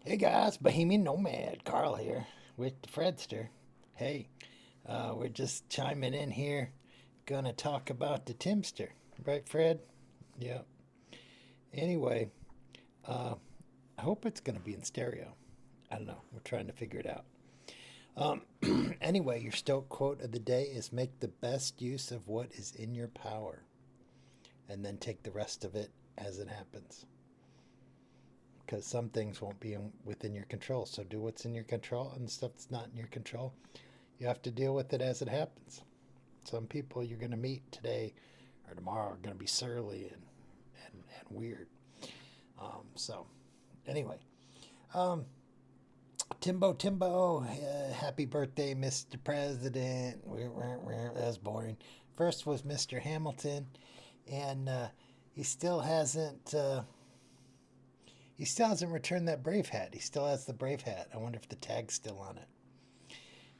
Hey guys, Bohemian Nomad, Carl here with the Fredster. Hey, we're just chiming in here, gonna talk about the Timster, right, Fred? Yeah. Anyway, uh, I hope it's gonna be in stereo. I don't know. We're trying to figure it out. Anyway, your Stoke quote of the day is make the best use of what is in your power, and then take the rest of it as it happens. Because some things won't be within your control. So do what's in your control, and the stuff that's not in your control, you have to deal with it as it happens. Some people you're going to meet today or tomorrow are going to be surly and weird. So, anyway, um, Timbo, happy birthday, Mr. President. That was boring. First was Mr. Hamilton, and he still hasn't. He still hasn't returned that Brave hat. He still has the Brave hat. I wonder if the tag's still on it.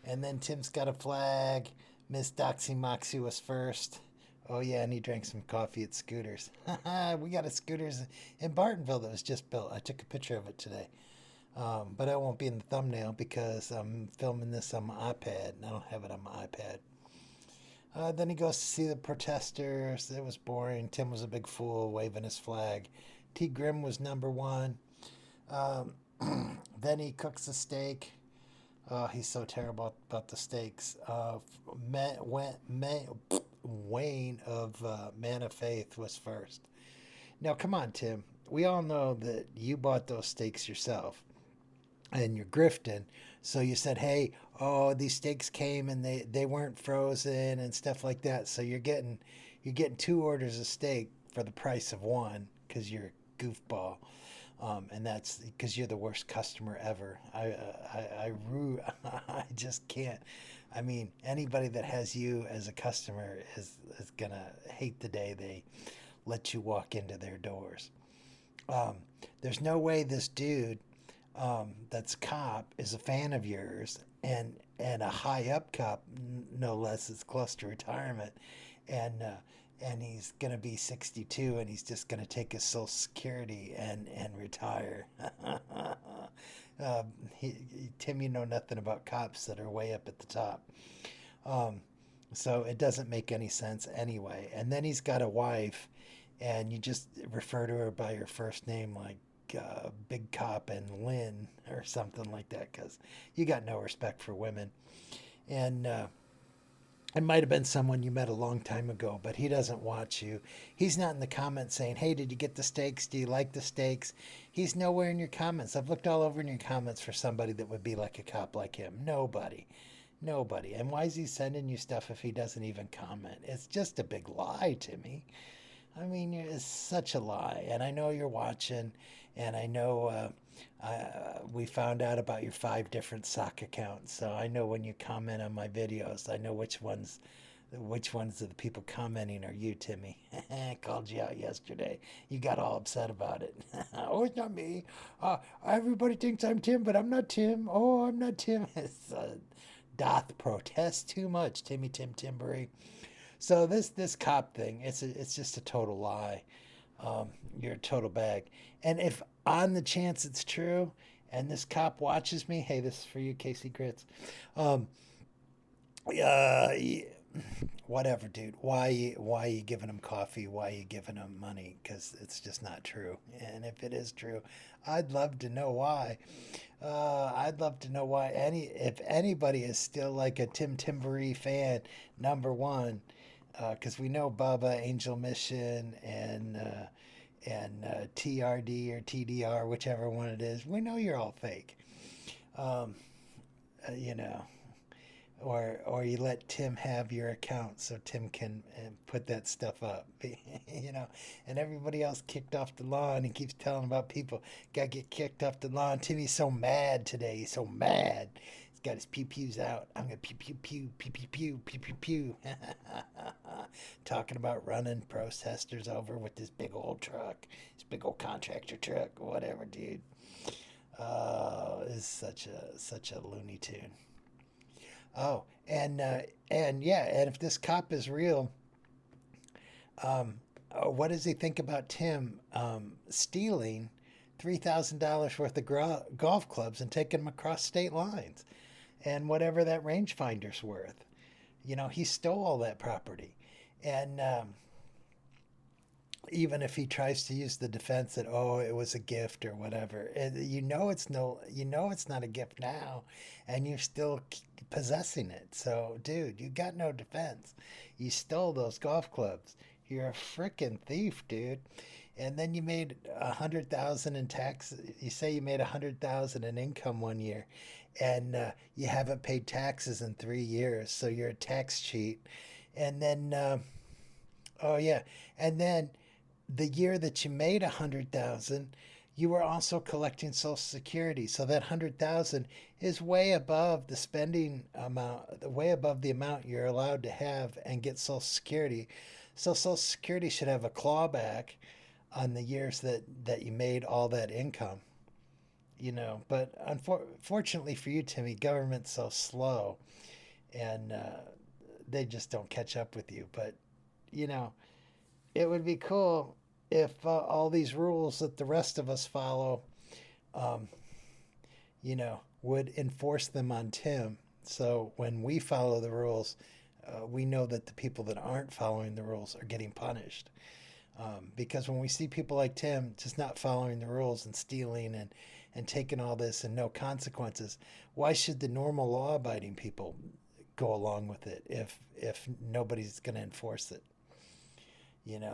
And then Tim's got a flag. Miss Doxy Moxie was first. Oh, yeah, and he drank some coffee at Scooters. We got a Scooters in Bartonville that was just built. I took a picture of it today. But I won't be in the thumbnail because I'm filming this on my iPad, and I don't have it on my iPad. Then he goes to see the protesters. It was boring. Tim was a big fool waving his flag. T. Grimm was number one. Um, then he cooks a steak. Oh, he's so terrible about the steaks. Wayne of Man of Faith was first. Now, come on, Tim. We all know that you bought those steaks yourself and you're grifting. So you said, hey, oh, these steaks came and they weren't frozen and stuff like that. So you're getting two orders of steak for the price of one because you're a goofball. And that's because you're the worst customer ever. I just can't. I mean, anybody that has you as a customer is gonna hate the day they let you walk into their doors. Um, there's no way this dude that's a cop is a fan of yours and a high up cop, no less, is close to retirement, and he's gonna be 62 and he's just gonna take his Social Security and retire. Tim, you know nothing about cops that are way up at the top. Um, so it doesn't make any sense anyway. And then he's got a wife, and you just refer to her by her first name, like Big Cop and Lynn or something like that, because you got no respect for women. And it might have been someone you met a long time ago, but he doesn't watch you. He's not in the comments saying, hey, did you get the steaks? Do you like the steaks? He's nowhere in your comments. I've looked all over in your comments for somebody that would be like a cop like him. Nobody. Nobody. And why is he sending you stuff if he doesn't even comment? It's just a big lie to me. I mean, it's such a lie. And I know you're watching, and I know we found out about your five different sock accounts. So I know when you comment on my videos, I know which ones of the people commenting are you, Timmy. I called you out yesterday. You got all upset about it. Oh, it's not me. Everybody thinks I'm Tim, but I'm not Tim. Oh, I'm not Tim. It's, doth protest too much, Timmy Tim Timbery. So this cop thing, it's just a total lie. You're a total bag. And if on the chance it's true, and this cop watches me, hey, this is for you, Casey Grits. Um, uh, Whatever, dude. Why you giving him coffee? Why you giving him money? Because it's just not true. And if it is true, I'd love to know why. I'd love to know why if anybody is still like a Tim Timbery fan, number one, because we know Baba Angel Mission and TRD or TDR, whichever one it is. We know you're all fake. Um, you know, or you let Tim have your account so Tim can put that stuff up, and everybody else kicked off the lawn. He keeps telling about people got to get kicked off the lawn. Timmy's so mad today. He's so mad. He's got his pew pews out. I'm gonna pew pew pew pew pew pew pew pew pew. Talking about running protesters over with this big old truck, this big old contractor truck, whatever, dude. It's such a Looney Tune. Oh, and yeah, and if this cop is real, what does he think about Tim stealing $3,000 worth of golf clubs and taking them across state lines and whatever that rangefinder's worth. He stole all that property. And even if he tries to use the defense that, oh, it was a gift or whatever, it's not a gift now, and you're still possessing it. So, dude, you got no defense. You stole those golf clubs. You're a freaking thief, dude. And then you made 100,000 in tax. You say you made 100,000 in income one year, and you haven't paid taxes in 3 years, so you're a tax cheat. And then, oh yeah, and then the year that you made 100,000, you were also collecting Social Security. So that 100,000 is way above the spending amount, way above the amount you're allowed to have and get Social Security. So Social Security should have a clawback on the years that you made all that income. But unfortunately for you, Timmy, government's so slow, and they just don't catch up with you. But you know, it would be cool if all these rules that the rest of us follow, um, would enforce them on Tim. So when we follow the rules, we know that the people that aren't following the rules are getting punished. Because when we see people like Tim just not following the rules and stealing and taking all this and no consequences, why should the normal law abiding people go along with it if nobody's going to enforce it?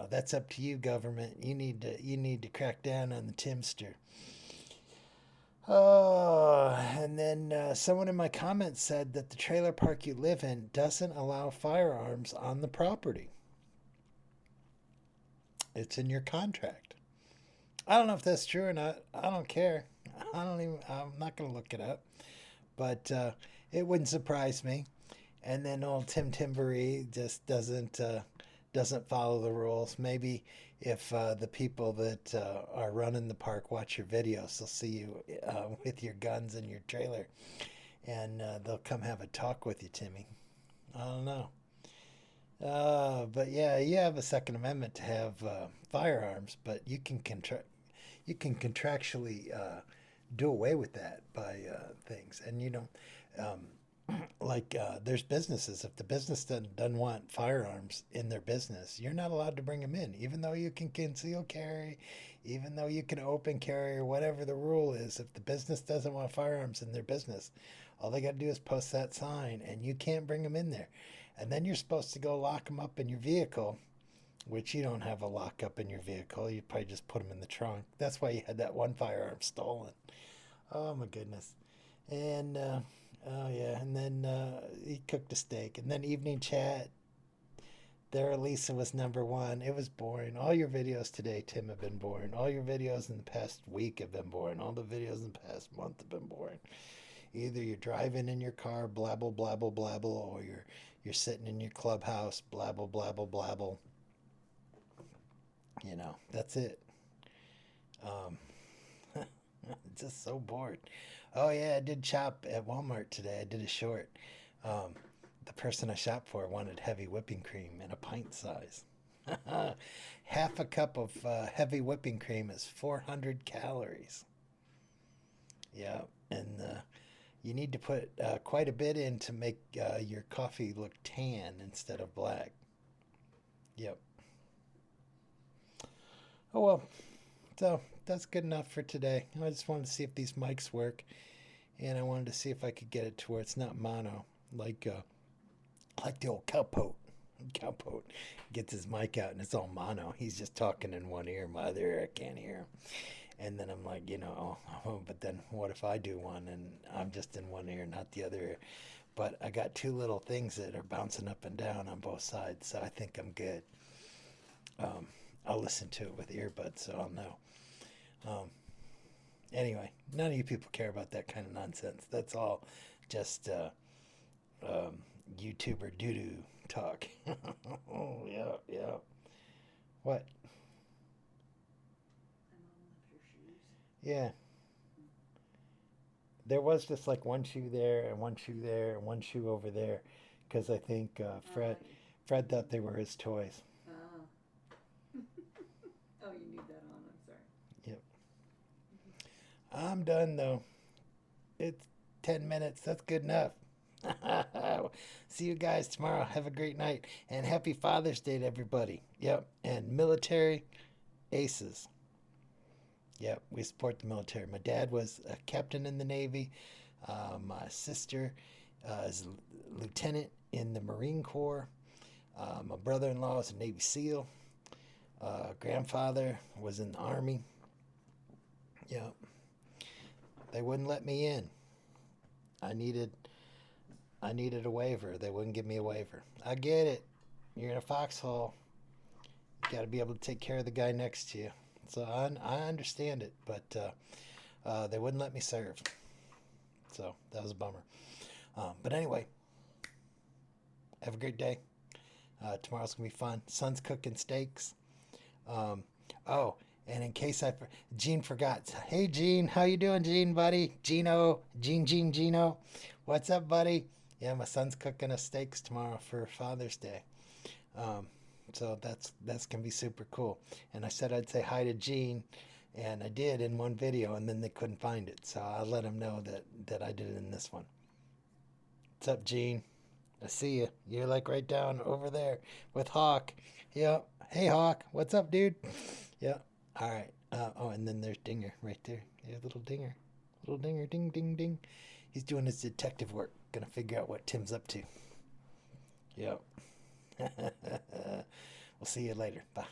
That's up to you, government. You need to crack down on the Timster. Oh, and then someone in my comments said that the trailer park you live in doesn't allow firearms on the property. It's in your contract. I don't know if that's true or not. I don't care. I'm not going to look it up. But it wouldn't surprise me. And then old Tim Timbery just doesn't follow the rules. Maybe if the people that are running the park watch your videos, they'll see you with your guns in your trailer, and they'll come have a talk with you, Timmy. I don't know. But yeah, you have a Second Amendment to have firearms, but you can contractually do away with that by things. And like there's businesses. If the business doesn't want firearms in their business, you're not allowed to bring them in, even though you can conceal carry, even though you can open carry or whatever the rule is. If the business doesn't want firearms in their business, all they got to do is post that sign, and you can't bring them in there. And then you're supposed to go lock them up in your vehicle, which you don't have a lockup in your vehicle. You probably just put them in the trunk. That's why you had that one firearm stolen. Oh my goodness. And oh yeah, and then he cooked a steak, and then evening chat. There, Lisa was number one. It was boring. All your videos today, Tim, have been boring. All your videos in the past week have been boring. All the videos in the past month have been boring. Either you're driving in your car, blabble, blabble, blabble, or you're sitting in your clubhouse, blabble, blabble, blabble. That's it. Um, just so bored. Oh yeah, I did shop at Walmart today. I did a short. Um, the person I shopped for wanted heavy whipping cream in a pint size. Half a cup of heavy whipping cream is 400 calories. Yeah, and you need to put quite a bit in to make your coffee look tan instead of black. Yep. Oh well, so that's good enough for today. I just wanted to see if these mics work, and I wanted to see if I could get it to where it's not mono, like the old cowpoke. Cowpoke gets his mic out and it's all mono. He's just talking in one ear, my other ear I can't hear him. And then I'm like, oh, but then what if I do one and I'm just in one ear, not the other ear? But I got two little things that are bouncing up and down on both sides, so I think I'm good. Um, I'll listen to it with earbuds, so I'll know. Um, anyway, none of you people care about that kind of nonsense. That's all just YouTuber doo-doo talk. Oh, yeah, yeah. What? Yeah. There was just like one shoe there and one shoe there and one shoe over there because I think Fred thought they were his toys. Oh. Oh, you need that on. I'm sorry. Yep. I'm done though. It's 10 minutes. That's good enough. See you guys tomorrow. Have a great night. And happy Father's Day to everybody. Yep. And military aces. Yep. We support the military. My dad was a captain in the Navy. My sister is a lieutenant in the Marine Corps. My brother in law is a Navy SEAL. Grandfather was in the Army. Yep. They wouldn't let me in. I needed I needed a waiver. They wouldn't give me a waiver. I get it. You're in a foxhole. You got to be able to take care of the guy next to you. So I understand it, but they wouldn't let me serve. So that was a bummer. But anyway, have a great day. Tomorrow's going to be fun. Son's cooking steaks. Um, oh, and in case Gene forgot. Hey, Gene. How you doing, Gene, buddy? Gino. What's up, buddy? Yeah, my son's cooking us steaks tomorrow for Father's Day. Um, so that's gonna be super cool. And I said I'd say hi to Gene, and I did in one video, and then they couldn't find it. So I let him know that I did it in this one. What's up, Gene? I see you. You're like right down over there with Hawk. Yep. Hey, Hawk. What's up, dude? Yep. All right. Oh, and then there's Dinger right there. There's little Dinger. Little Dinger. Ding, ding, ding. He's doing his detective work. Gonna figure out what Tim's up to. Yep. We'll see you later. Bye.